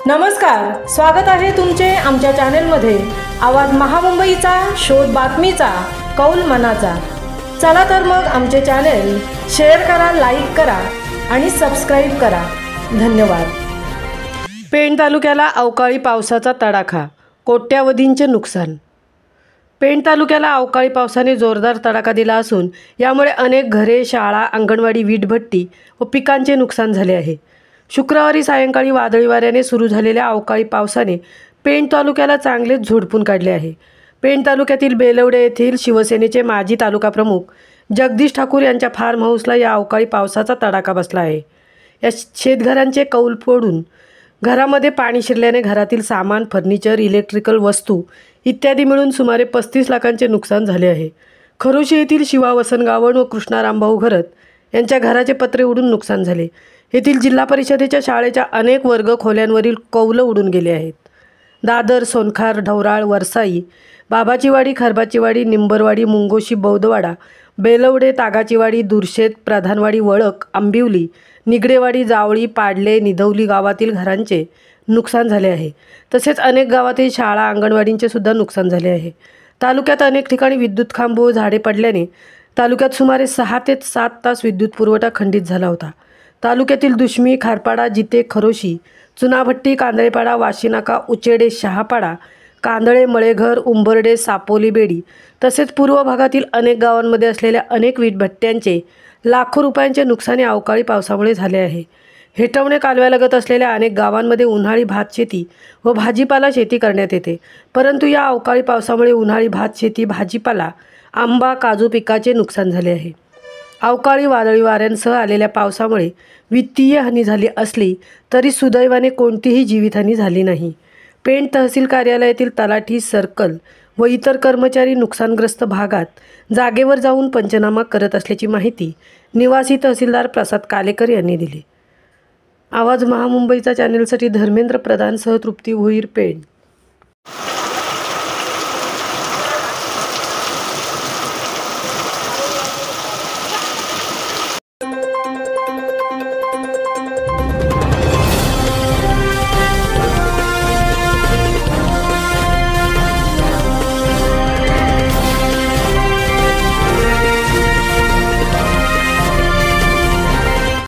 नमस्कार, स्वागत आहे तुमचे आमच्या चॅनेलमध्ये। आवाज महामुंबईचा, शोध बातमीचा, कौल मनाचा। चला तर मग आमचे चॅनेल शेअर करा, लाईक करा आणि सबस्क्राइब करा। धन्यवाद। पेण तालुक्याला अवकाळी पावसाचा तडाखा, कोट्यावधींचे नुकसान। पेण तालुक्याला अवकाळी पावसाने जोरदार तडाखा दिला असून यामुळे अनेक घरे, शाळा, अंगणवाडी, वीटभट्टी व पिकांचे नुकसान झाले आहे। शुक्रवारी सायंकाळी वादळी वाऱ्याने सुरू झालेल्या अवकाळी पावसाने पेण तालुक्याला चांगलेच झोडपून काढले आहे। पेण तालुक्यातील बेलवडे येथील शिवसेनेचे माजी तालुका प्रमुख जगदीश ठाकूर यांच्या फार्म हाऊसला या अवकाळी पावसाचा तडाखा बसला आहे। या शेतघरांचे कौल फोडून घरामध्ये पाणी शिरल्याने घरातील सामान, फर्निचर, इलेक्ट्रिकल वस्तू इत्यादी मिळून सुमारे 35 लाखांचे नुकसान झाले आहे। खरोशी येथील शिवा वसनगावण व कृष्णा रामभाऊ घरत यांच्या घराचे पत्रे उडून नुकसान झाले। येथील जिल्हा परिषदेच्या शाळेच्या अनेक वर्ग खोल्यांवरील कौलं उडून गेले आहेत। दादर, सोनखार, ढवराळ, वरसाई, बाबाचीवाडी, खरबाचीवाडी, निंबरवाडी, मुंगोशी, बौद्धवाडा, बेलवडे, तागाचीवाडी, दुर्शेत, प्रधानवाडी, वळक, आंबिवली, निगडेवाडी, जावळी, पाडले, निधवली गावातील घरांचे नुकसान झाले आहे। तसेच अनेक गावातील शाळा, अंगणवाडींचे सुद्धा नुकसान झाले आहे। तालुक्यात अनेक ठिकाणी विद्युत खांब व झाडे पडल्याने तालुक्यात सुमारे 6 ते 7 तास विद्युत पुरवठा खंडित झाला होता। तालुक्यातील दुश्मी, खारपाडा, जिते, खरोशी, चुनाभट्टी, कांदळेपाडा, वाशीनाका, उचेडे, शहापाडा, कांदळे, मळेघर, उंबर्डे, सापोली, बेडी तसेच पूर्व भागातील अनेक गावांमध्ये असलेल्या अनेक वीटभट्ट्यांचे लाखो रुपयांचे नुकसान या अवकाळी पावसामुळे झाले आहे। हेटवणे कालव्यालगत असलेल्या अनेक गावांमध्ये उन्हाळी भात शेती व भाजीपाला शेती करण्यात येते, परंतु या अवकाळी पावसामुळे उन्हाळी भात शेती, भाजीपाला, आंबा, काजू पिकाचे नुकसान झाले आहे। अवकाळी वादळी वाऱ्यांसह आलेल्या पावसामुळे वित्तीय हानी झाली असली तरी सुदैवाने कोणतीही जीवितहानी झाली नाही। पेण तहसील कार्यालयातील तलाठी, सर्कल व इतर कर्मचारी नुकसानग्रस्त भागात जागेवर जाऊन पंचनामा करत असल्याची माहिती निवासी तहसीलदार प्रसाद कालेकर यांनी दिली। आवाज महामुंबईचा चॅनेलसाठी धर्मेंद्र प्रधानसह तृप्ती भोईर, पेण।